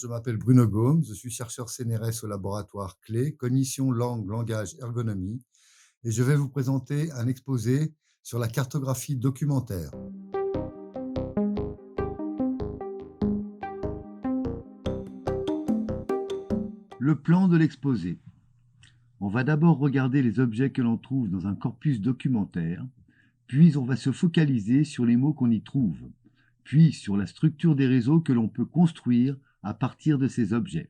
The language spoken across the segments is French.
je m'appelle Bruno Gaume, je suis chercheur CNRS au laboratoire Clé, Cognition, Langue, Langage, Ergonomie, et je vais vous présenter un exposé sur la cartographie documentaire. Le plan de l'exposé. On va d'abord regarder les objets que l'on trouve dans un corpus documentaire, puis on va se focaliser sur les mots qu'on y trouve, puis sur la structure des réseaux que l'on peut construire à partir de ces objets,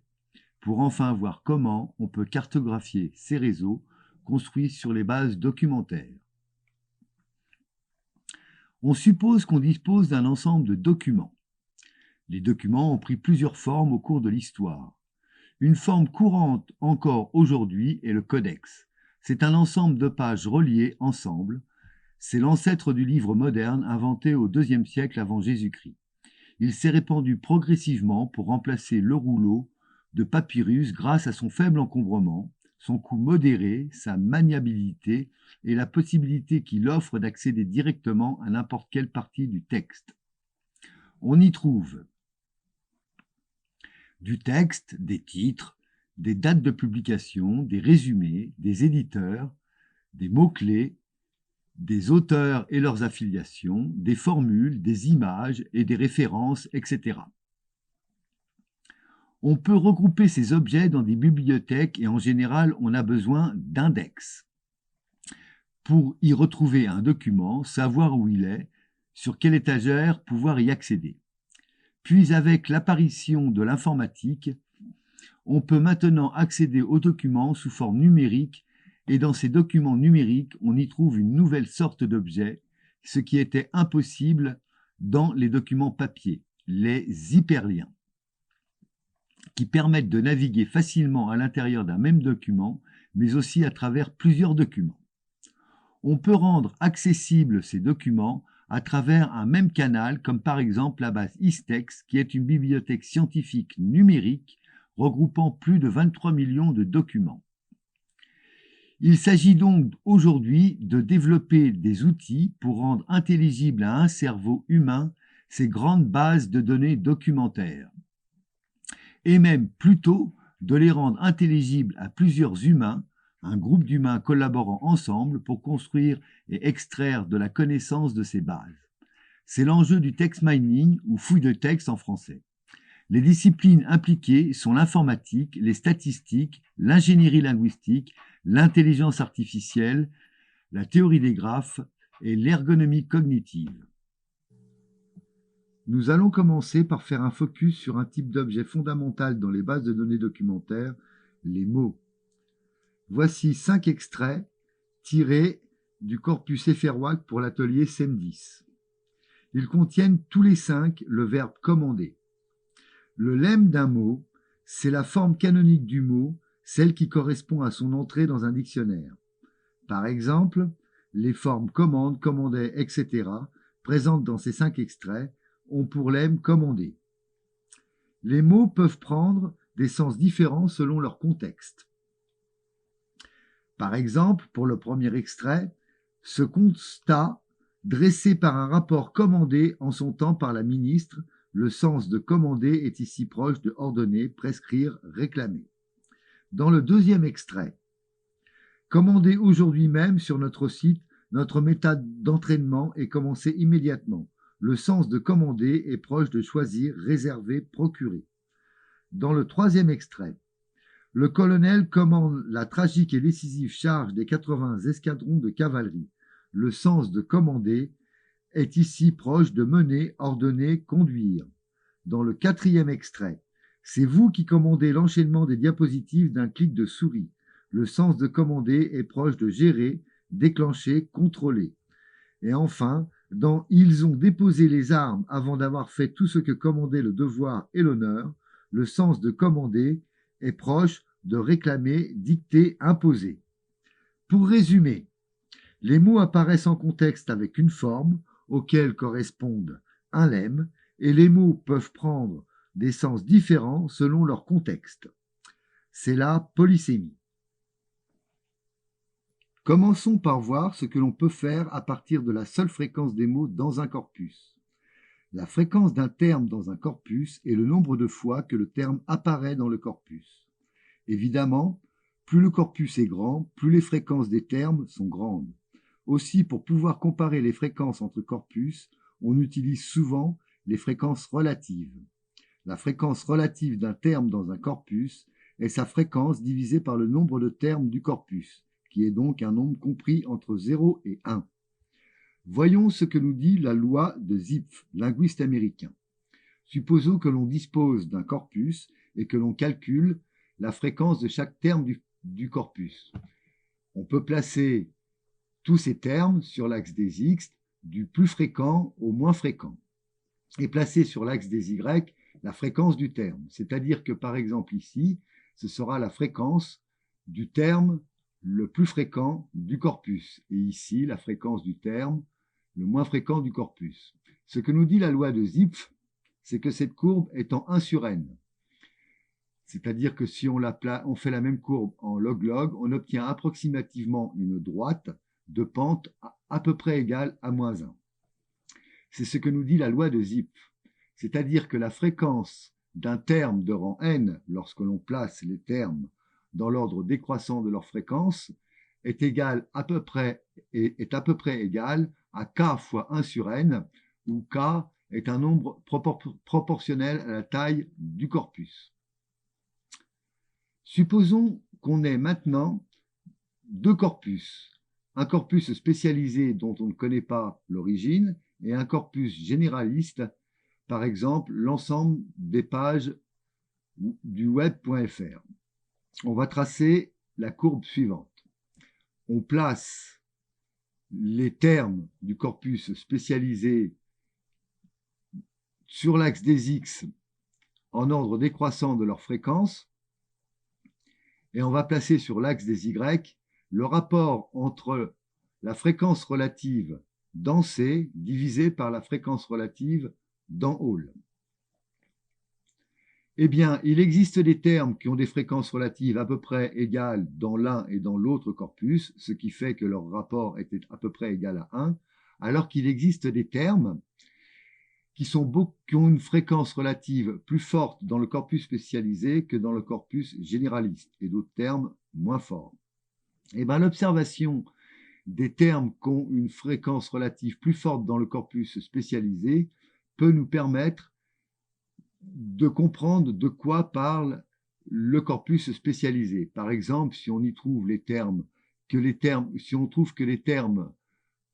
pour enfin voir comment on peut cartographier ces réseaux construits sur les bases documentaires. On suppose qu'on dispose d'un ensemble de documents. Les documents ont pris plusieurs formes au cours de l'histoire. Une forme courante encore aujourd'hui est le codex. C'est un ensemble de pages reliées ensemble. C'est l'ancêtre du livre moderne inventé au IIe siècle avant Jésus-Christ. Il s'est répandu progressivement pour remplacer le rouleau de papyrus grâce à son faible encombrement, son coût modéré, sa maniabilité et la possibilité qu'il offre d'accéder directement à n'importe quelle partie du texte. On y trouve du texte, des titres, des dates de publication, des résumés, des éditeurs, des mots-clés, des auteurs et leurs affiliations, des formules, des images et des références, etc. On peut regrouper ces objets dans des bibliothèques et en général, on a besoin d'index. Pour y retrouver un document, savoir où il est, sur quelle étagère pouvoir y accéder. Puis avec l'apparition de l'informatique, on peut maintenant accéder aux documents sous forme numérique et dans ces documents numériques, on y trouve une nouvelle sorte d'objet, ce qui était impossible dans les documents papier, les hyperliens, qui permettent de naviguer facilement à l'intérieur d'un même document, mais aussi à travers plusieurs documents. On peut rendre accessibles ces documents à travers un même canal, comme par exemple la base ISTEX, qui est une bibliothèque scientifique numérique regroupant plus de 23 millions de documents. Il s'agit donc aujourd'hui de développer des outils pour rendre intelligibles à un cerveau humain ces grandes bases de données documentaires, et même plutôt de les rendre intelligibles à plusieurs humains, un groupe d'humains collaborant ensemble pour construire et extraire de la connaissance de ces bases. C'est l'enjeu du text mining ou fouille de texte en français. Les disciplines impliquées sont l'informatique, les statistiques, l'ingénierie linguistique, l'intelligence artificielle, la théorie des graphes et l'ergonomie cognitive. Nous allons commencer par faire un focus sur un type d'objet fondamental dans les bases de données documentaires, les mots. Voici 5 extraits tirés du corpus Efferwac pour l'atelier SEM10. Ils contiennent tous les 5 le verbe commander. Le lemme d'un mot, c'est la forme canonique du mot, celle qui correspond à son entrée dans un dictionnaire. Par exemple, les formes commande, commandait, etc., présentes dans ces 5 extraits, ont pour lemme commander. Les mots peuvent prendre des sens différents selon leur contexte. Par exemple, pour le premier extrait, ce constat dressé par un rapport commandé en son temps par la ministre, le sens de commander est ici proche de ordonner, prescrire, réclamer. Dans le deuxième extrait, commander aujourd'hui même sur notre site, notre méthode d'entraînement est commencée immédiatement. Le sens de commander est proche de choisir, réserver, procurer. Dans le troisième extrait, le colonel commande la tragique et décisive charge des 80 escadrons de cavalerie. Le sens de commander est ici proche de mener, ordonner, conduire. Dans le quatrième extrait, c'est vous qui commandez l'enchaînement des diapositives d'un clic de souris. Le sens de commander est proche de gérer, déclencher, contrôler. Et enfin, dans « Ils ont déposé les armes avant d'avoir fait tout ce que commandaient le devoir et l'honneur », le sens de commander est proche de réclamer, dicter, imposer. Pour résumer, les mots apparaissent en contexte avec une forme, auquel correspondent un lemme, et les mots peuvent prendre des sens différents selon leur contexte. C'est la polysémie. Commençons par voir ce que l'on peut faire à partir de la seule fréquence des mots dans un corpus. La fréquence d'un terme dans un corpus est le nombre de fois que le terme apparaît dans le corpus. Évidemment, plus le corpus est grand, plus les fréquences des termes sont grandes. Aussi, pour pouvoir comparer les fréquences entre corpus, on utilise souvent les fréquences relatives. La fréquence relative d'un terme dans un corpus est sa fréquence divisée par le nombre de termes du corpus, qui est donc un nombre compris entre 0 et 1. Voyons ce que nous dit la loi de Zipf, linguiste américain. Supposons que l'on dispose d'un corpus et que l'on calcule la fréquence de chaque terme du corpus. On peut placer tous ces termes sur l'axe des X, du plus fréquent au moins fréquent, et placer sur l'axe des Y la fréquence du terme. C'est-à-dire que, par exemple, ici, ce sera la fréquence du terme le plus fréquent du corpus, et ici, la fréquence du terme le moins fréquent du corpus. Ce que nous dit la loi de Zipf, c'est que cette courbe est en 1 sur n. C'est-à-dire que si on fait la même courbe en log-log, on obtient approximativement une droite de pente à peu près égale à moins 1. C'est ce que nous dit la loi de Zipf. C'est-à-dire que la fréquence d'un terme de rang n, lorsque l'on place les termes dans l'ordre décroissant de leur fréquence, est à peu près égale à k fois 1 sur n, où k est un nombre proportionnel à la taille du corpus. Supposons qu'on ait maintenant deux corpus, un corpus spécialisé dont on ne connaît pas l'origine et un corpus généraliste, par exemple l'ensemble des pages du web.fr. On va tracer la courbe suivante. On place les termes du corpus spécialisé sur l'axe des X en ordre décroissant de leur fréquence, et on va placer sur l'axe des Y le rapport entre la fréquence relative dans C divisé par la fréquence relative dans All. Eh bien, il existe des termes qui ont des fréquences relatives à peu près égales dans l'un et dans l'autre corpus, ce qui fait que leur rapport était à peu près égal à 1, alors qu'il existe des termes qui ont une fréquence relative plus forte dans le corpus spécialisé que dans le corpus généraliste, et d'autres termes moins forts. Eh bien, l'observation des termes qui ont une fréquence relative plus forte dans le corpus spécialisé peut nous permettre de comprendre de quoi parle le corpus spécialisé. Par exemple, si on y trouve si on trouve que les termes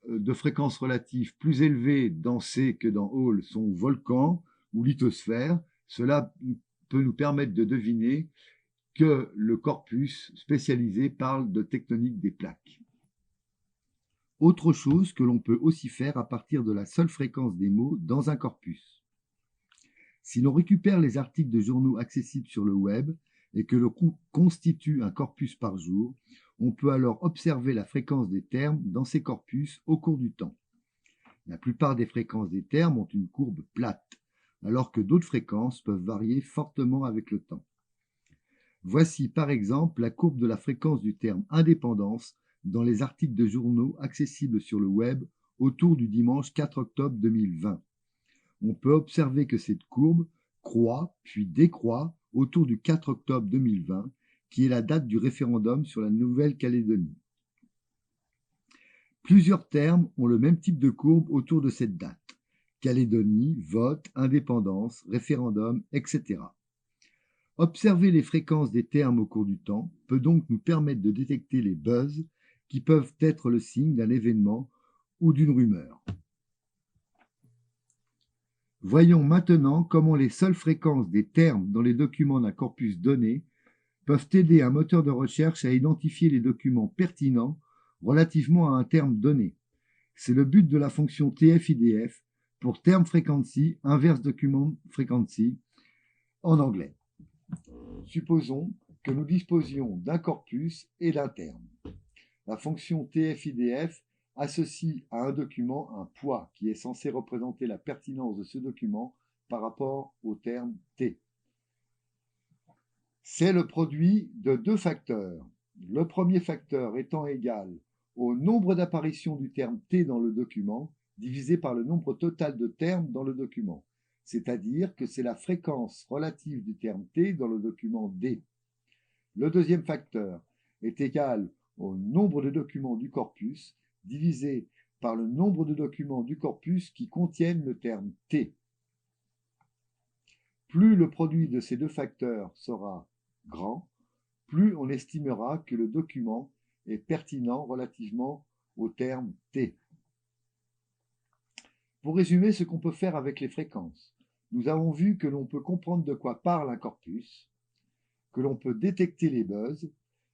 de fréquence relative plus élevés dans C que dans All sont volcans ou lithosphères, cela peut nous permettre de deviner que le corpus spécialisé parle de tectonique des plaques. Autre chose que l'on peut aussi faire à partir de la seule fréquence des mots dans un corpus. Si l'on récupère les articles de journaux accessibles sur le web et que l'on constitue un corpus par jour, on peut alors observer la fréquence des termes dans ces corpus au cours du temps. La plupart des fréquences des termes ont une courbe plate, alors que d'autres fréquences peuvent varier fortement avec le temps. Voici par exemple la courbe de la fréquence du terme indépendance dans les articles de journaux accessibles sur le web autour du dimanche 4 octobre 2020. On peut observer que cette courbe croît puis décroît autour du 4 octobre 2020, qui est la date du référendum sur la Nouvelle-Calédonie. Plusieurs termes ont le même type de courbe autour de cette date. Calédonie, vote, indépendance, référendum, etc. Observer les fréquences des termes au cours du temps peut donc nous permettre de détecter les buzz qui peuvent être le signe d'un événement ou d'une rumeur. Voyons maintenant comment les seules fréquences des termes dans les documents d'un corpus donné peuvent aider un moteur de recherche à identifier les documents pertinents relativement à un terme donné. C'est le but de la fonction TF-IDF pour Term Frequency, Inverse Document Frequency en anglais. Supposons que nous disposions d'un corpus et d'un terme. La fonction TF-IDF associe à un document un poids qui est censé représenter la pertinence de ce document par rapport au terme T. C'est le produit de deux facteurs. Le premier facteur étant égal au nombre d'apparitions du terme T dans le document divisé par le nombre total de termes dans le document, c'est-à-dire que c'est la fréquence relative du terme T dans le document D. Le deuxième facteur est égal au nombre de documents du corpus divisé par le nombre de documents du corpus qui contiennent le terme T. Plus le produit de ces deux facteurs sera grand, plus on estimera que le document est pertinent relativement au terme T. Pour résumer ce qu'on peut faire avec les fréquences, nous avons vu que l'on peut comprendre de quoi parle un corpus, que l'on peut détecter les buzz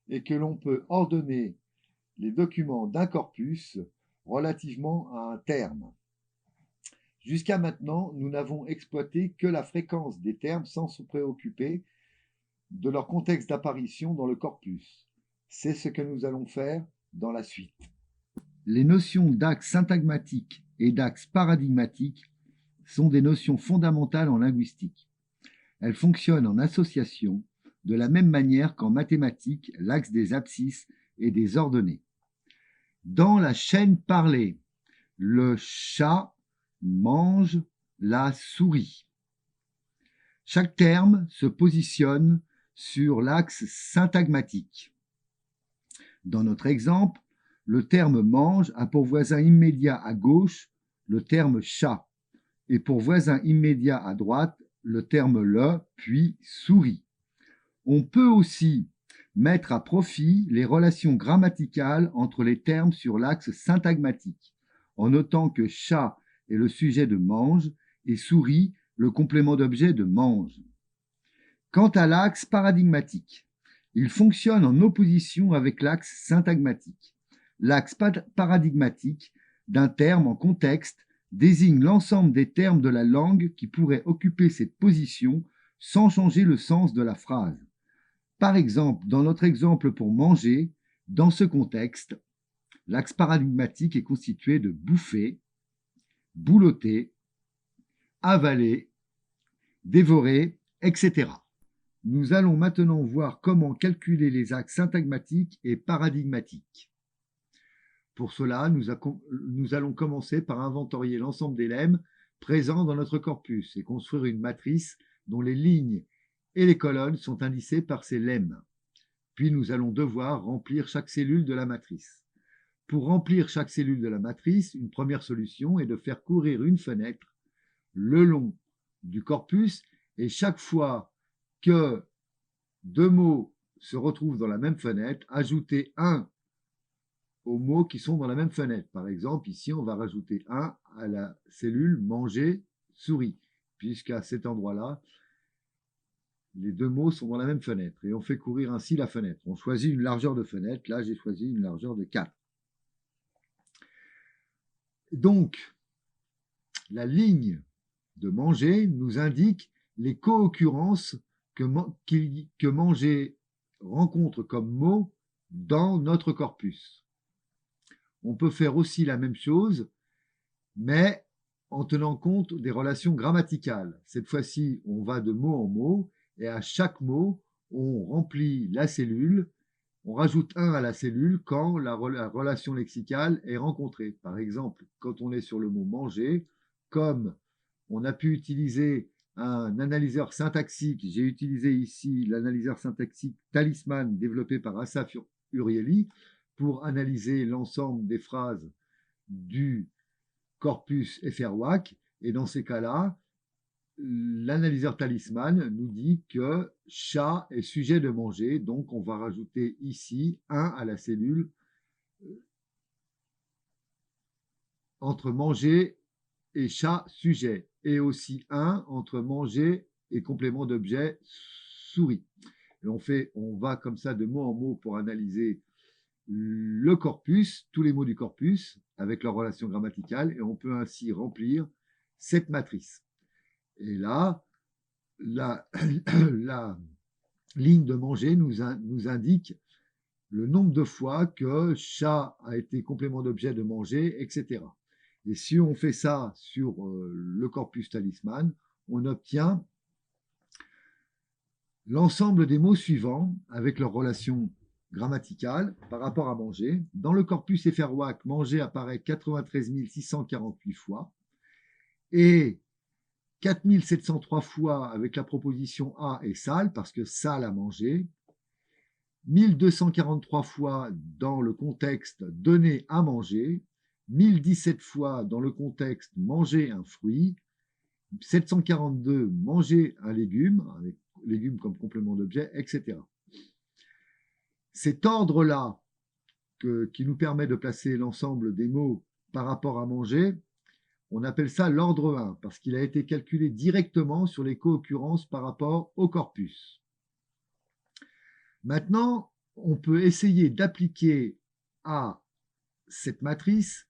et que l'on peut ordonner les documents d'un corpus relativement à un terme. Jusqu'à maintenant, nous n'avons exploité que la fréquence des termes sans se préoccuper de leur contexte d'apparition dans le corpus. C'est ce que nous allons faire dans la suite. Les notions d'axe syntagmatique et d'axe paradigmatique sont des notions fondamentales en linguistique. Elles fonctionnent en association de la même manière qu'en mathématiques, l'axe des abscisses et des ordonnées. Dans la chaîne parlée, le chat mange la souris. Chaque terme se positionne sur l'axe syntagmatique. Dans notre exemple, le terme mange a pour voisin immédiat à gauche le terme chat et pour voisin immédiat à droite le terme le, puis souris. On peut aussi mettre à profit les relations grammaticales entre les termes sur l'axe syntagmatique, en notant que chat est le sujet de mange et souris le complément d'objet de mange. Quant à l'axe paradigmatique, il fonctionne en opposition avec l'axe syntagmatique. L'axe paradigmatique d'un terme en contexte désigne l'ensemble des termes de la langue qui pourraient occuper cette position sans changer le sens de la phrase. Par exemple, dans notre exemple pour manger, dans ce contexte, l'axe paradigmatique est constitué de bouffer, boulotter, avaler, dévorer, etc. Nous allons maintenant voir comment calculer les axes syntagmatiques et paradigmatiques. Pour cela, nous allons commencer par inventorier l'ensemble des lemmes présents dans notre corpus et construire une matrice dont les lignes et les colonnes sont indicées par ces lemmes. Puis nous allons devoir remplir chaque cellule de la matrice. Pour remplir chaque cellule de la matrice, une première solution est de faire courir une fenêtre le long du corpus et chaque fois que deux mots se retrouvent dans la même fenêtre, ajouter un aux mots qui sont dans la même fenêtre. Par exemple, ici, on va rajouter un à la cellule manger, souris, puisqu'à cet endroit-là, les deux mots sont dans la même fenêtre. Et on fait courir ainsi la fenêtre. On choisit une largeur de fenêtre. Là, j'ai choisi une largeur de 4. Donc, la ligne de manger nous indique les co-occurrences que manger rencontre comme mot dans notre corpus. On peut faire aussi la même chose, mais en tenant compte des relations grammaticales. Cette fois-ci, on va de mot en mot, et à chaque mot, on remplit la cellule, on rajoute un à la cellule quand la relation lexicale est rencontrée. Par exemple, quand on est sur le mot manger, comme on a pu utiliser un analyseur syntaxique, j'ai utilisé ici l'analyseur syntaxique Talisman développé par Asaf Urieli pour analyser l'ensemble des phrases du corpus FR-WAC. Et dans ces cas-là, l'analyseur Talisman nous dit que chat est sujet de manger, donc on va rajouter ici 1 à la cellule entre manger et chat sujet, et aussi 1 entre manger et complément d'objet souris. Et on va comme ça de mot en mot pour analyser le corpus, tous les mots du corpus, avec leur relation grammaticale, et on peut ainsi remplir cette matrice. Et là, la ligne de manger nous indique le nombre de fois que chat a été complément d'objet de manger, etc. Et si on fait ça sur le corpus Talisman, on obtient l'ensemble des mots suivants avec leur relation grammatical par rapport à manger. Dans le corpus Efferwak, manger apparaît 93 648 fois et 4703 fois avec la proposition A est sale, parce que sale à manger. 1243 fois dans le contexte donner à manger. 1017 fois dans le contexte manger un fruit. 742 manger un légume, avec légumes comme complément d'objet, etc. Cet ordre-là, qui nous permet de placer l'ensemble des mots par rapport à manger, on appelle ça l'ordre 1, parce qu'il a été calculé directement sur les co-occurrences par rapport au corpus. Maintenant, on peut essayer d'appliquer à cette matrice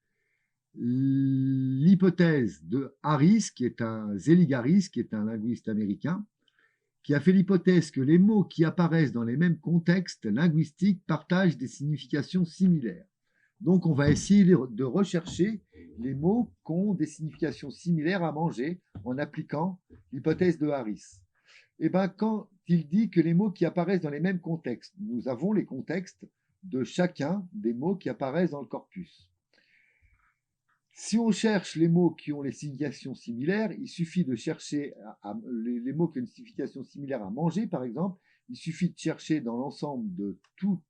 l'hypothèse de Harris, qui est un Zelig Harris, qui est un linguiste américain, qui a fait l'hypothèse que les mots qui apparaissent dans les mêmes contextes linguistiques partagent des significations similaires. Donc, on va essayer de rechercher les mots qui ont des significations similaires à manger en appliquant l'hypothèse de Harris. Et bien, quand il dit que les mots qui apparaissent dans les mêmes contextes, nous avons les contextes de chacun des mots qui apparaissent dans le corpus. Si on cherche les mots qui ont les significations similaires, il suffit de chercher les mots qui ont une signification similaire à manger, par exemple. Il suffit de chercher dans l'ensemble de tous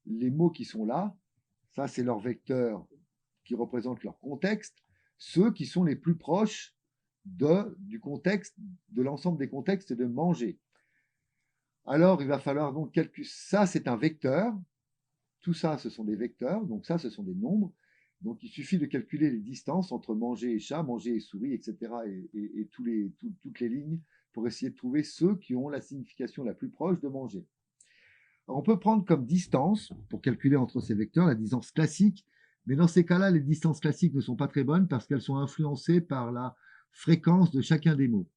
les mots qui sont là, ça c'est leurs vecteurs qui représentent leur contexte, ceux qui sont les plus proches du contexte, de l'ensemble des contextes de manger. Alors il va falloir donc calculer, ça c'est un vecteur, tout ça ce sont des vecteurs, donc ça ce sont des nombres. Donc il suffit de calculer les distances entre manger et chat, manger et souris, etc. et toutes les lignes pour essayer de trouver ceux qui ont la signification la plus proche de manger. Alors, on peut prendre comme distance, pour calculer entre ces vecteurs, la distance classique, mais dans ces cas-là, les distances classiques ne sont pas très bonnes parce qu'elles sont influencées par la fréquence de chacun des mots.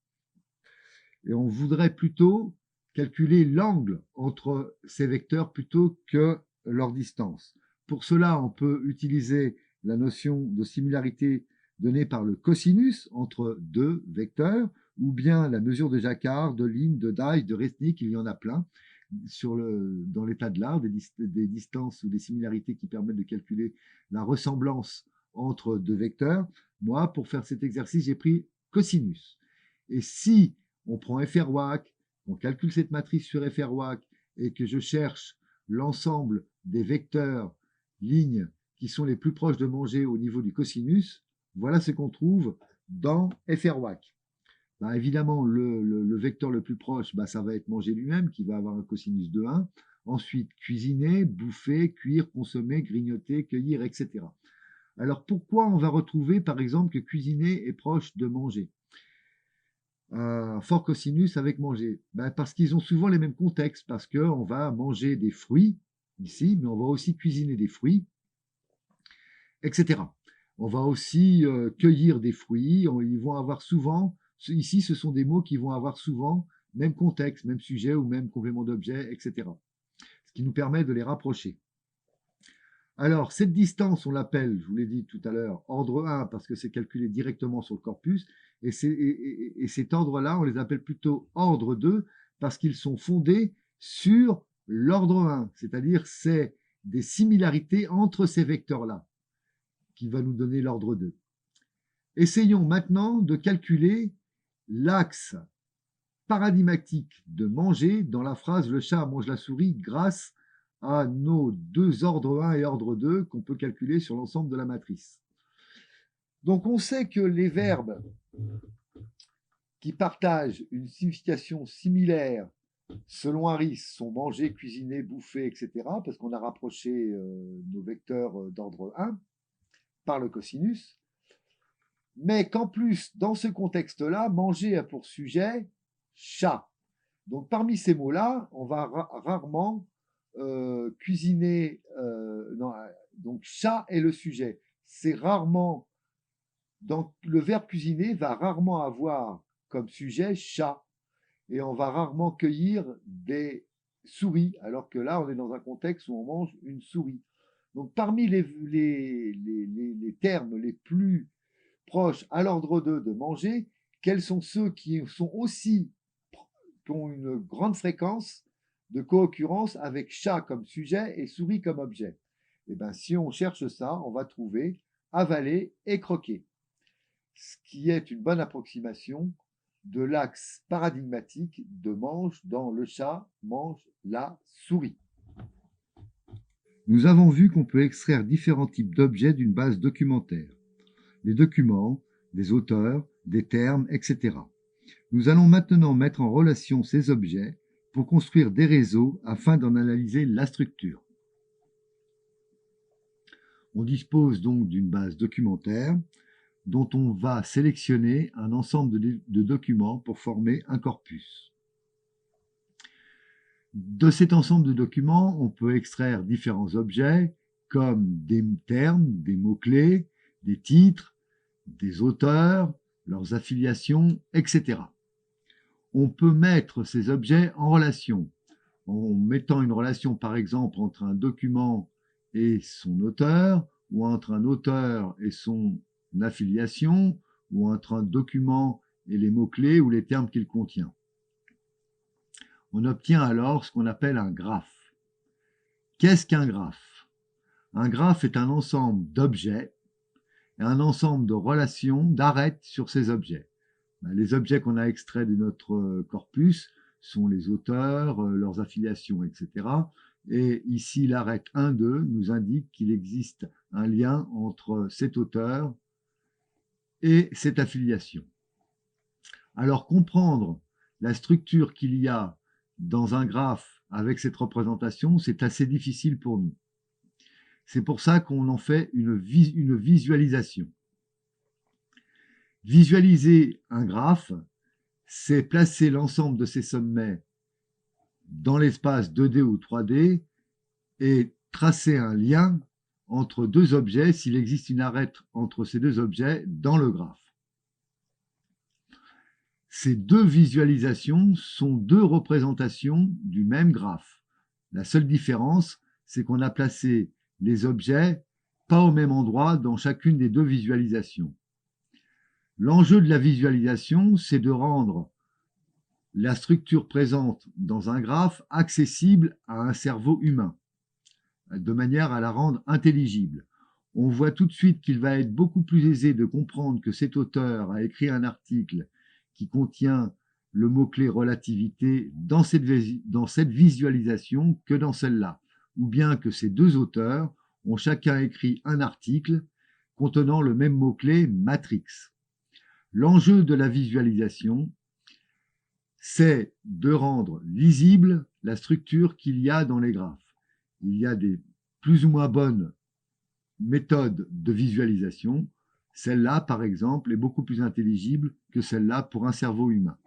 Et on voudrait plutôt calculer l'angle entre ces vecteurs plutôt que leur distance. Pour cela, on peut utiliser la notion de similarité donnée par le cosinus entre deux vecteurs, ou bien la mesure de Jacquard, de Lin, de Dye, de Resnick, il y en a plein dans l'état de l'art, des distances ou des similarités qui permettent de calculer la ressemblance entre deux vecteurs. Moi, pour faire cet exercice, j'ai pris cosinus. Et si on prend FR-WAC, on calcule cette matrice sur FR-WAC et que je cherche l'ensemble des vecteurs lignes qui sont les plus proches de manger au niveau du cosinus, voilà ce qu'on trouve dans FR-WAC. Ben évidemment, le vecteur le plus proche, ben ça va être manger lui-même, qui va avoir un cosinus de 1. Ensuite, cuisiner, bouffer, cuire, consommer, grignoter, cueillir, etc. Alors pourquoi on va retrouver, par exemple, que cuisiner est proche de manger? Un fort cosinus avec manger, ben parce qu'ils ont souvent les mêmes contextes, parce qu'on va manger des fruits ici, mais on va aussi cuisiner des fruits, etc. On va aussi cueillir des fruits, ils vont avoir souvent, ici ce sont des mots qui vont avoir souvent même contexte, même sujet ou même complément d'objet, etc. Ce qui nous permet de les rapprocher. Alors, cette distance, on l'appelle, je vous l'ai dit tout à l'heure, ordre 1 parce que c'est calculé directement sur le corpus, et cet ordre-là, on les appelle plutôt ordre 2 parce qu'ils sont fondés sur l'ordre 1, c'est-à-dire c'est des similarités entre ces vecteurs-là qui va nous donner l'ordre 2. Essayons maintenant de calculer l'axe paradigmatique de manger dans la phrase « Le chat mange la souris » grâce à nos deux ordres 1 et ordre 2 qu'on peut calculer sur l'ensemble de la matrice. Donc on sait que les verbes qui partagent une signification similaire selon Harris sont manger, cuisiner, bouffer, etc. parce qu'on a rapproché nos vecteurs d'ordre 1 par le cosinus, mais qu'en plus, dans ce contexte-là, manger a pour sujet chat. Donc parmi ces mots-là, on va rarement cuisiner, non, donc chat est le sujet. C'est rarement, donc le verbe cuisiner va rarement avoir comme sujet chat, et on va rarement cueillir des souris, alors que là on est dans un contexte où on mange une souris. Donc parmi les termes les plus proches à l'ordre 2 de manger, quels sont ceux qui sont aussi qui ont une grande fréquence de co-occurrence avec chat comme sujet et souris comme objet. Et bien, si on cherche ça, on va trouver avaler et croquer, ce qui est une bonne approximation de l'axe paradigmatique de mange dans le chat mange la souris. Nous avons vu qu'on peut extraire différents types d'objets d'une base documentaire. Les documents, des auteurs, des termes, etc. Nous allons maintenant mettre en relation ces objets pour construire des réseaux afin d'en analyser la structure. On dispose donc d'une base documentaire dont on va sélectionner un ensemble de documents pour former un corpus. De cet ensemble de documents, on peut extraire différents objets comme des termes, des mots-clés, des titres, des auteurs, leurs affiliations, etc. On peut mettre ces objets en relation, en mettant une relation par exemple entre un document et son auteur, ou entre un auteur et son affiliation, ou entre un document et les mots-clés ou les termes qu'il contient. On obtient alors ce qu'on appelle un graphe. Qu'est-ce qu'un graphe? Un graphe est un ensemble d'objets et un ensemble de relations d'arêtes sur ces objets. Les objets qu'on a extraits de notre corpus sont les auteurs, leurs affiliations, etc. Et ici, l'arête 1,2 nous indique qu'il existe un lien entre cet auteur et cette affiliation. Alors, comprendre la structure qu'il y a dans un graphe avec cette représentation, c'est assez difficile pour nous. C'est pour ça qu'on en fait une visualisation. Visualiser un graphe, c'est placer l'ensemble de ces sommets dans l'espace 2D ou 3D et tracer un lien entre deux objets s'il existe une arête entre ces deux objets dans le graphe. Ces deux visualisations sont deux représentations du même graphe. La seule différence, c'est qu'on a placé les objets pas au même endroit dans chacune des deux visualisations. L'enjeu de la visualisation, c'est de rendre la structure présente dans un graphe accessible à un cerveau humain, de manière à la rendre intelligible. On voit tout de suite qu'il va être beaucoup plus aisé de comprendre que cet auteur a écrit un article qui contient le mot-clé relativité dans cette visualisation que dans celle-là, ou bien que ces deux auteurs ont chacun écrit un article contenant le même mot-clé matrix. L'enjeu de la visualisation, c'est de rendre lisible la structure qu'il y a dans les graphes. Il y a des plus ou moins bonnes méthodes de visualisation. Celle-là, par exemple, est beaucoup plus intelligible que celle-là pour un cerveau humain.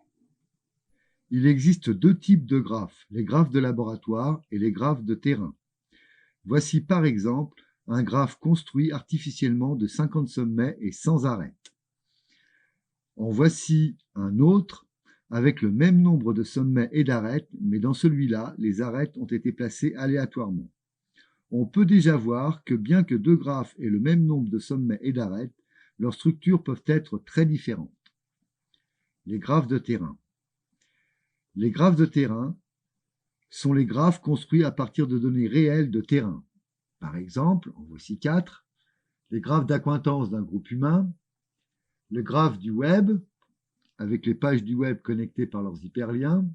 Il existe deux types de graphes, les graphes de laboratoire et les graphes de terrain. Voici par exemple un graphe construit artificiellement de 50 sommets et sans arêtes. En voici un autre avec le même nombre de sommets et d'arêtes, mais dans celui-là, les arêtes ont été placées aléatoirement. On peut déjà voir que bien que deux graphes aient le même nombre de sommets et d'arêtes, leurs structures peuvent être très différentes. Les graphes de terrain. Les graphes de terrain sont les graphes construits à partir de données réelles de terrain. Par exemple, en voici 4, les graphes d'acquaintance d'un groupe humain, le graphe du web, avec les pages du web connectées par leurs hyperliens,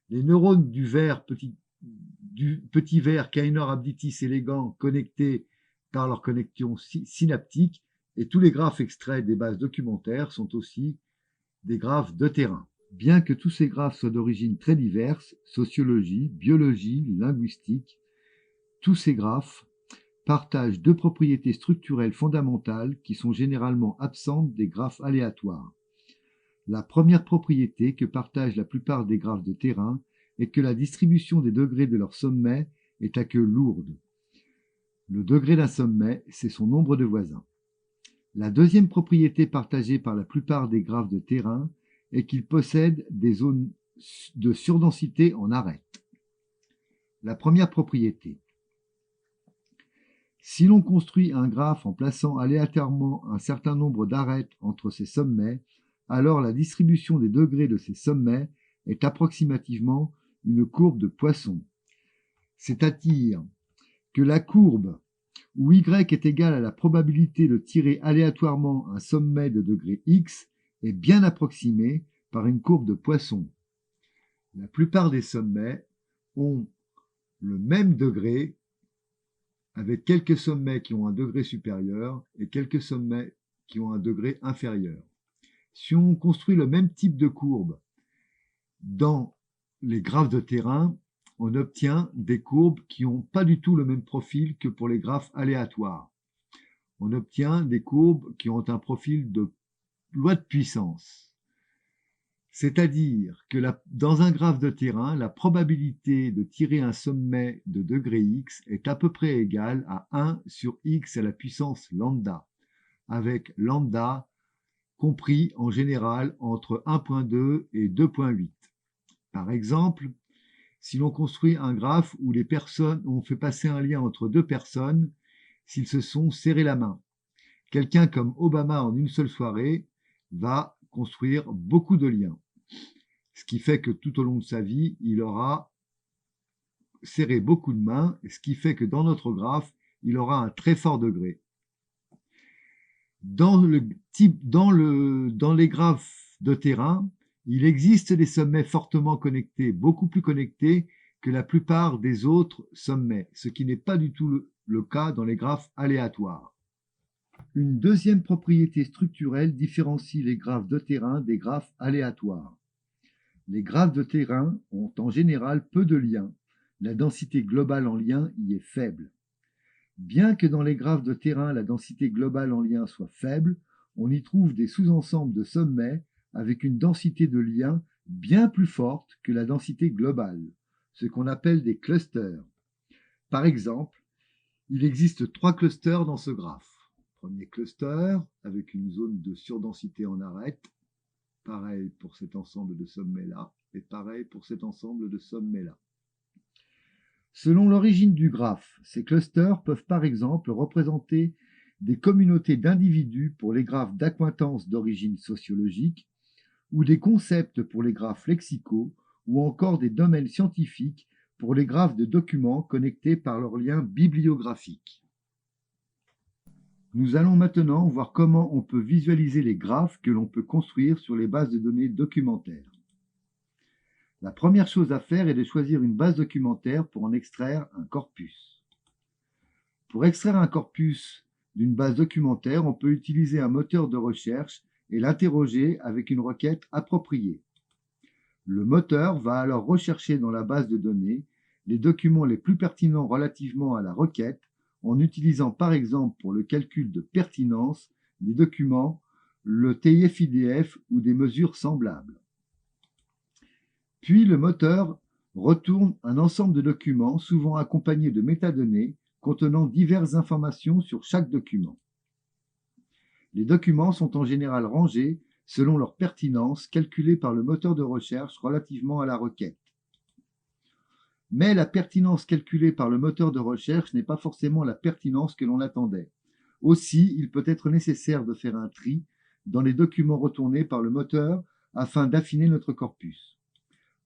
les neurones du petit ver Kainor abditis elegans connectés par leur connexion synaptique, et tous les graphes extraits des bases documentaires sont aussi des graphes de terrain. Bien que tous ces graphes soient d'origine très diverses, sociologie, biologie, linguistique, tous ces graphes partagent deux propriétés structurelles fondamentales qui sont généralement absentes des graphes aléatoires. La première propriété que partagent la plupart des graphes de terrain est que la distribution des degrés de leur sommet est à queue lourde. Le degré d'un sommet, c'est son nombre de voisins. La deuxième propriété partagée par la plupart des graphes de terrain est qu'ils possèdent des zones de surdensité en arêtes. La première propriété. Si l'on construit un graphe en plaçant aléatoirement un certain nombre d'arêtes entre ses sommets, alors la distribution des degrés de ces sommets est approximativement une courbe de Poisson. C'est-à-dire que la courbe où y est égal à la probabilité de tirer aléatoirement un sommet de degré x est bien approximée par une courbe de Poisson. La plupart des sommets ont le même degré, avec quelques sommets qui ont un degré supérieur et quelques sommets qui ont un degré inférieur. Si on construit le même type de courbe dans les graphes de terrain, on obtient des courbes qui n'ont pas du tout le même profil que pour les graphes aléatoires. On obtient des courbes qui ont un profil de loi de puissance. C'est-à-dire que dans un graphe de terrain, la probabilité de tirer un sommet de degré x est à peu près égale à 1 sur x à la puissance lambda, avec lambda compris en général entre 1,2 et 2,8. Par exemple, si l'on construit un graphe où on fait passer un lien entre deux personnes s'ils se sont serré la main, quelqu'un comme Obama en une seule soirée va construire beaucoup de liens. Ce qui fait que tout au long de sa vie, il aura serré beaucoup de mains, ce qui fait que dans notre graphe, il aura un très fort degré. Dans les graphes de terrain, il existe des sommets fortement connectés, beaucoup plus connectés que la plupart des autres sommets, ce qui n'est pas du tout le cas dans les graphes aléatoires. Une deuxième propriété structurelle différencie les graphes de terrain des graphes aléatoires. Les graphes de terrain ont en général peu de liens. La densité globale en liens y est faible. Bien que dans les graphes de terrain la densité globale en liens soit faible, on y trouve des sous-ensembles de sommets avec une densité de liens bien plus forte que la densité globale, ce qu'on appelle des clusters. Par exemple, il existe 3 clusters dans ce graphe. Premier cluster avec une zone de surdensité en arête, pareil pour cet ensemble de sommets-là, et pareil pour cet ensemble de sommets-là. Selon l'origine du graphe, ces clusters peuvent par exemple représenter des communautés d'individus pour les graphes d'accointance d'origine sociologique, ou des concepts pour les graphes lexicaux, ou encore des domaines scientifiques pour les graphes de documents connectés par leurs liens bibliographiques. Nous allons maintenant voir comment on peut visualiser les graphes que l'on peut construire sur les bases de données documentaires. La première chose à faire est de choisir une base documentaire pour en extraire un corpus. Pour extraire un corpus d'une base documentaire, on peut utiliser un moteur de recherche et l'interroger avec une requête appropriée. Le moteur va alors rechercher dans la base de données les documents les plus pertinents relativement à la requête en utilisant par exemple pour le calcul de pertinence des documents, le TF-IDF ou des mesures semblables. Puis le moteur retourne un ensemble de documents, souvent accompagnés de métadonnées, contenant diverses informations sur chaque document. Les documents sont en général rangés selon leur pertinence calculée par le moteur de recherche relativement à la requête. Mais la pertinence calculée par le moteur de recherche n'est pas forcément la pertinence que l'on attendait. Aussi, il peut être nécessaire de faire un tri dans les documents retournés par le moteur afin d'affiner notre corpus.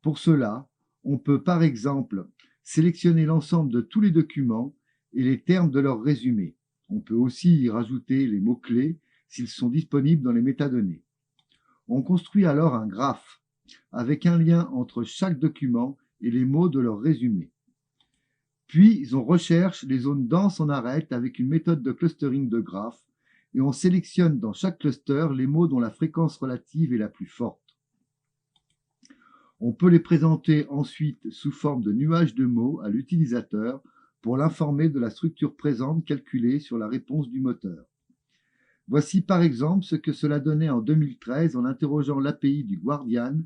Pour cela, on peut par exemple sélectionner l'ensemble de tous les documents et les termes de leur résumé. On peut aussi y rajouter les mots-clés s'ils sont disponibles dans les métadonnées. On construit alors un graphe avec un lien entre chaque document et les mots de leur résumé. Puis on recherche les zones denses en arête avec une méthode de clustering de graphes et on sélectionne dans chaque cluster les mots dont la fréquence relative est la plus forte. On peut les présenter ensuite sous forme de nuages de mots à l'utilisateur pour l'informer de la structure présente calculée sur la réponse du moteur. Voici par exemple ce que cela donnait en 2013 en interrogeant l'API du Guardian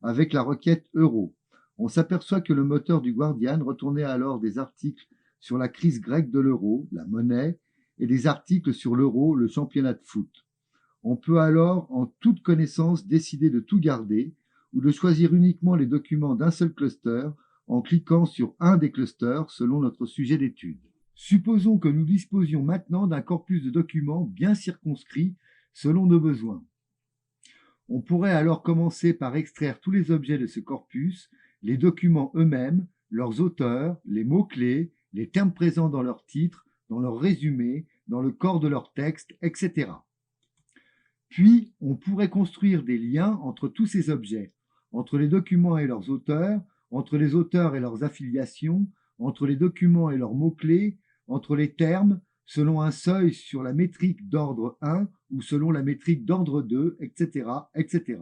avec la requête euro. On s'aperçoit que le moteur du Guardian retournait alors des articles sur la crise grecque de l'euro, la monnaie, et des articles sur l'euro, le championnat de foot. On peut alors, en toute connaissance, décider de tout garder ou de choisir uniquement les documents d'un seul cluster en cliquant sur un des clusters selon notre sujet d'étude. Supposons que nous disposions maintenant d'un corpus de documents bien circonscrit selon nos besoins. On pourrait alors commencer par extraire tous les objets de ce corpus les documents eux-mêmes, leurs auteurs, les mots-clés, les termes présents dans leur titre, dans leur résumé, dans le corps de leur texte, etc. Puis, on pourrait construire des liens entre tous ces objets, entre les documents et leurs auteurs, entre les auteurs et leurs affiliations, entre les documents et leurs mots-clés, entre les termes, selon un seuil sur la métrique d'ordre 1 ou selon la métrique d'ordre 2, etc., etc.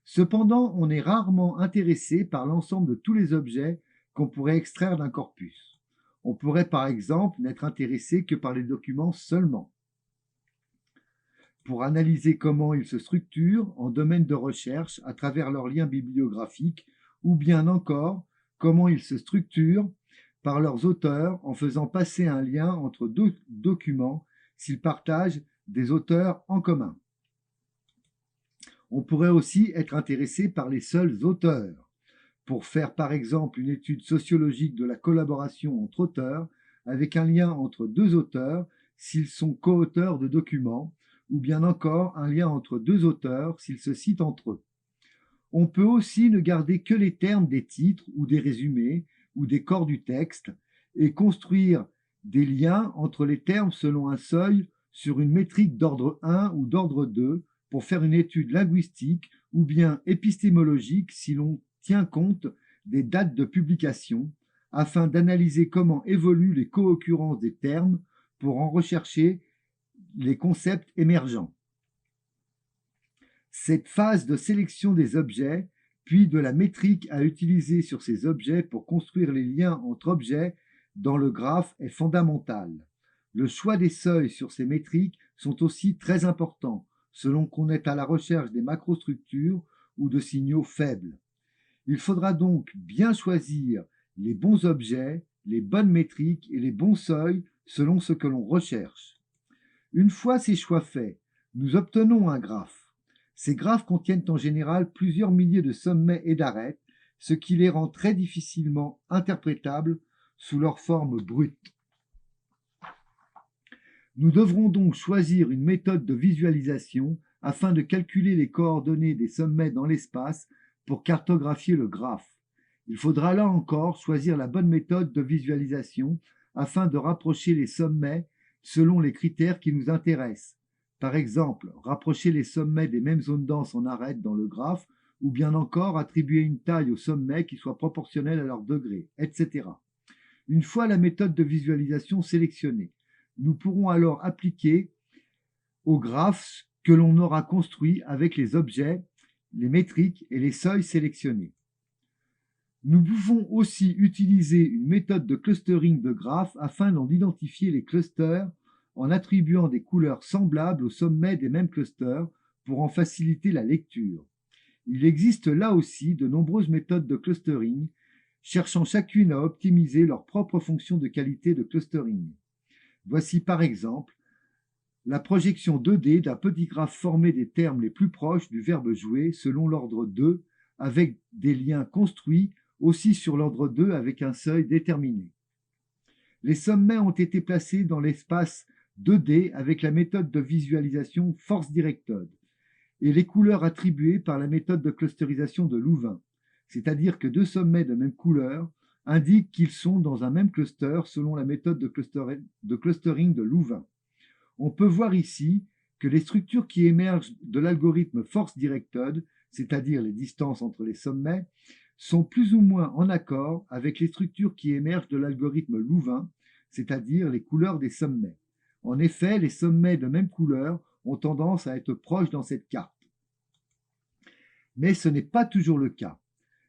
Cependant, on est rarement intéressé par l'ensemble de tous les objets qu'on pourrait extraire d'un corpus. On pourrait par exemple n'être intéressé que par les documents seulement. Pour analyser comment ils se structurent en domaine de recherche à travers leurs liens bibliographiques, ou bien encore comment ils se structurent par leurs auteurs en faisant passer un lien entre deux documents s'ils partagent des auteurs en commun. On pourrait aussi être intéressé par les seuls auteurs, pour faire par exemple une étude sociologique de la collaboration entre auteurs, avec un lien entre deux auteurs s'ils sont co-auteurs de documents, ou bien encore un lien entre deux auteurs s'ils se citent entre eux. On peut aussi ne garder que les termes des titres ou des résumés ou des corps du texte et construire des liens entre les termes selon un seuil sur une métrique d'ordre 1 ou d'ordre 2 pour faire une étude linguistique ou bien épistémologique si l'on tient compte des dates de publication afin d'analyser comment évoluent les co-occurrences des termes pour en rechercher les concepts émergents. Cette phase de sélection des objets, puis de la métrique à utiliser sur ces objets pour construire les liens entre objets dans le graphe est fondamentale. Le choix des seuils sur ces métriques sont aussi très importants, selon qu'on est à la recherche des macrostructures ou de signaux faibles. Il faudra donc bien choisir les bons objets, les bonnes métriques et les bons seuils selon ce que l'on recherche. Une fois ces choix faits, nous obtenons un graphe. Ces graphes contiennent en général plusieurs milliers de sommets et d'arêtes, ce qui les rend très difficilement interprétables sous leur forme brute. Nous devrons donc choisir une méthode de visualisation afin de calculer les coordonnées des sommets dans l'espace pour cartographier le graphe. Il faudra là encore choisir la bonne méthode de visualisation afin de rapprocher les sommets selon les critères qui nous intéressent. Par exemple, rapprocher les sommets des mêmes zones denses en arêtes dans le graphe, ou bien encore attribuer une taille aux sommets qui soit proportionnelle à leur degré, etc. Une fois la méthode de visualisation sélectionnée, nous pourrons alors appliquer au graphe que l'on aura construit avec les objets, les métriques et les seuils sélectionnés. Nous pouvons aussi utiliser une méthode de clustering de graphes afin d'en identifier les clusters en attribuant des couleurs semblables au sommet des mêmes clusters pour en faciliter la lecture. Il existe là aussi de nombreuses méthodes de clustering, cherchant chacune à optimiser leur propre fonction de qualité de clustering. Voici par exemple la projection 2D d'un petit graphe formé des termes les plus proches du verbe jouer selon l'ordre 2, avec des liens construits aussi sur l'ordre 2 avec un seuil déterminé. Les sommets ont été placés dans l'espace 2D avec la méthode de visualisation Force Directed et les couleurs attribuées par la méthode de clusterisation de Louvain, c'est-à-dire que deux sommets de même couleur indiquent qu'ils sont dans un même cluster selon la méthode de clustering de Louvain. On peut voir ici que les structures qui émergent de l'algorithme Force Directed, c'est-à-dire les distances entre les sommets, sont plus ou moins en accord avec les structures qui émergent de l'algorithme Louvain, c'est-à-dire les couleurs des sommets. En effet, les sommets de même couleur ont tendance à être proches dans cette carte. Mais ce n'est pas toujours le cas.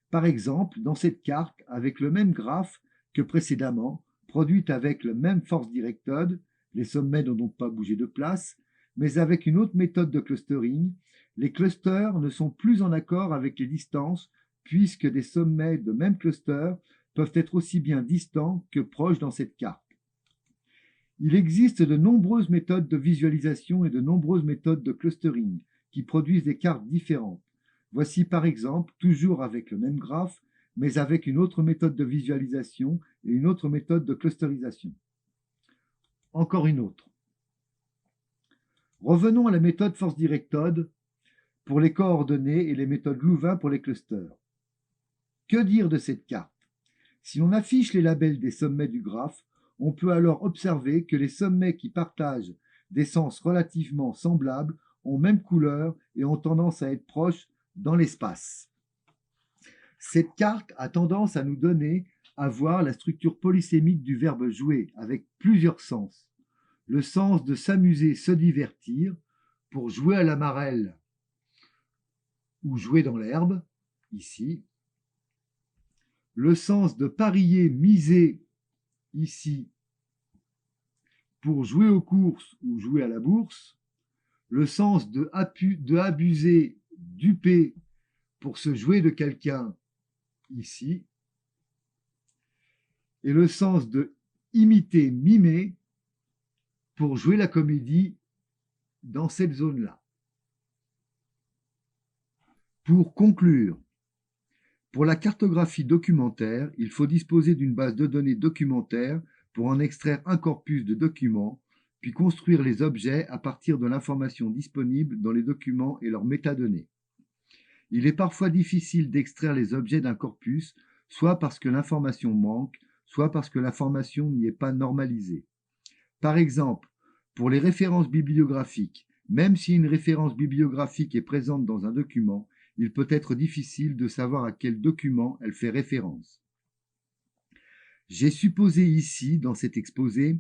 Par exemple, dans cette carte, avec le même graphe que précédemment, produite avec le même Force Directed, les sommets n'ont donc pas bougé de place, mais avec une autre méthode de clustering, les clusters ne sont plus en accord avec les distances puisque des sommets de même cluster peuvent être aussi bien distants que proches dans cette carte. Il existe de nombreuses méthodes de visualisation et de nombreuses méthodes de clustering qui produisent des cartes différentes. Voici par exemple, toujours avec le même graphe, mais avec une autre méthode de visualisation et une autre méthode de clusterisation. Encore une autre. Revenons à la méthode Force Directed pour les coordonnées et les méthodes Louvain pour les clusters. Que dire de cette carte? Si l'on affiche les labels des sommets du graphe, on peut alors observer que les sommets qui partagent des sens relativement semblables ont même couleur et ont tendance à être proches dans l'espace. Cette carte a tendance à nous donner à voir la structure polysémique du verbe jouer avec plusieurs sens. Le sens de s'amuser, se divertir, pour jouer à la marelle ou jouer dans l'herbe, ici. Le sens de parier, miser, ici, pour jouer aux courses ou jouer à la bourse. Le sens de abuser, duper, pour se jouer de quelqu'un, ici. Et le sens de imiter, mimer, pour jouer la comédie dans cette zone-là. Pour conclure, pour la cartographie documentaire, il faut disposer d'une base de données documentaire pour en extraire un corpus de documents, puis construire les objets à partir de l'information disponible dans les documents et leurs métadonnées. Il est parfois difficile d'extraire les objets d'un corpus, soit parce que l'information manque, soit parce que l'information n'y est pas normalisée. Par exemple, pour les références bibliographiques, même si une référence bibliographique est présente dans un document, il peut être difficile de savoir à quel document elle fait référence. J'ai supposé ici, dans cet exposé,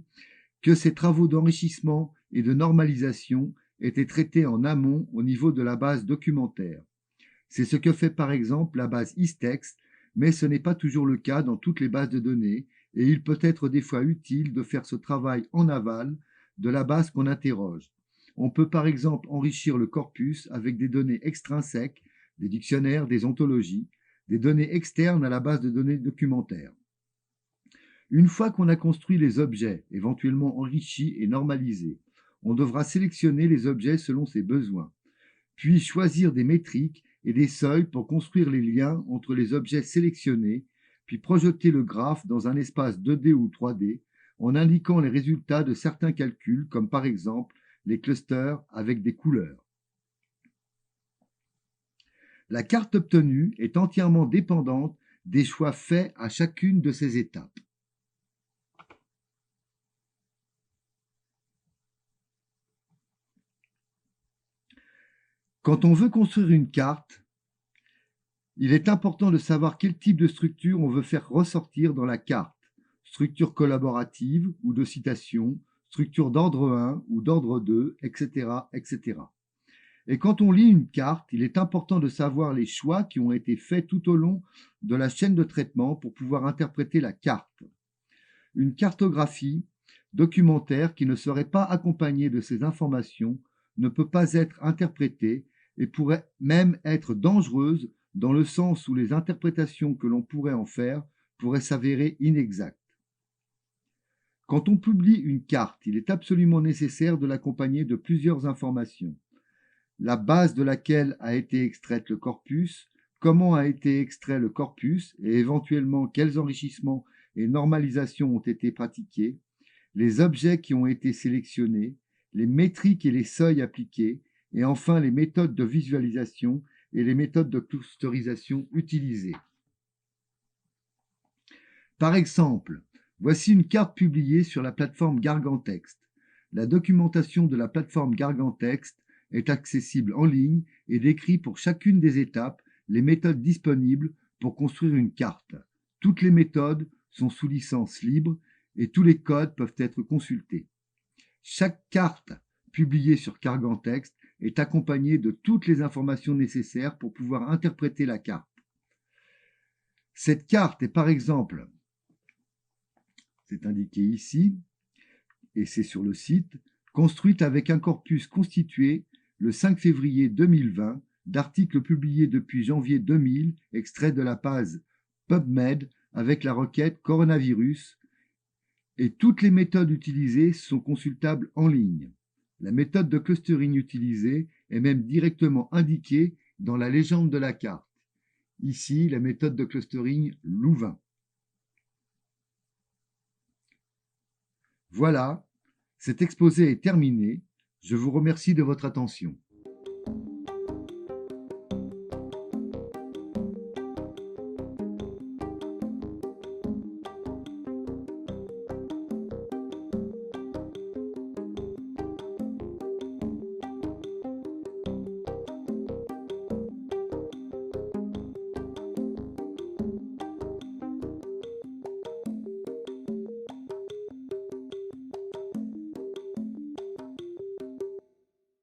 que ces travaux d'enrichissement et de normalisation étaient traités en amont au niveau de la base documentaire. C'est ce que fait par exemple la base Istext, mais ce n'est pas toujours le cas dans toutes les bases de données, et il peut être des fois utile de faire ce travail en aval de la base qu'on interroge. On peut par exemple enrichir le corpus avec des données extrinsèques, des dictionnaires, des ontologies, des données externes à la base de données documentaire. Une fois qu'on a construit les objets, éventuellement enrichis et normalisés, on devra sélectionner les objets selon ses besoins, puis choisir des métriques et des seuils pour construire les liens entre les objets sélectionnés, puis projeter le graphe dans un espace 2D ou 3D en indiquant les résultats de certains calculs, comme par exemple les clusters avec des couleurs. La carte obtenue est entièrement dépendante des choix faits à chacune de ces étapes. Quand on veut construire une carte, il est important de savoir quel type de structure on veut faire ressortir dans la carte. Structure collaborative ou de citation, structure d'ordre 1 ou d'ordre 2, etc., etc. Et quand on lit une carte, il est important de savoir les choix qui ont été faits tout au long de la chaîne de traitement pour pouvoir interpréter la carte. Une cartographie documentaire qui ne serait pas accompagnée de ces informations ne peut pas être interprétée et pourrait même être dangereuse dans le sens où les interprétations que l'on pourrait en faire pourraient s'avérer inexactes. Quand on publie une carte, il est absolument nécessaire de l'accompagner de plusieurs informations. La base de laquelle a été extraite le corpus, comment a été extrait le corpus et éventuellement quels enrichissements et normalisations ont été pratiqués, les objets qui ont été sélectionnés, les métriques et les seuils appliqués, et enfin les méthodes de visualisation et les méthodes de clusterisation utilisées. Par exemple, voici une carte publiée sur la plateforme Gargantext. La documentation de la plateforme Gargantext est accessible en ligne et décrit pour chacune des étapes les méthodes disponibles pour construire une carte. Toutes les méthodes sont sous licence libre et tous les codes peuvent être consultés. Chaque carte publiée sur Gargantext est accompagnée de toutes les informations nécessaires pour pouvoir interpréter la carte. Cette carte est par exemple, c'est indiqué ici, et c'est sur le site, construite avec un corpus constitué le 5 février 2020 d'articles publiés depuis janvier 2000, extraits de la page PubMed avec la requête coronavirus, et toutes les méthodes utilisées sont consultables en ligne. La méthode de clustering utilisée est même directement indiquée dans la légende de la carte. Ici, la méthode de clustering Louvain. Voilà, cet exposé est terminé. Je vous remercie de votre attention.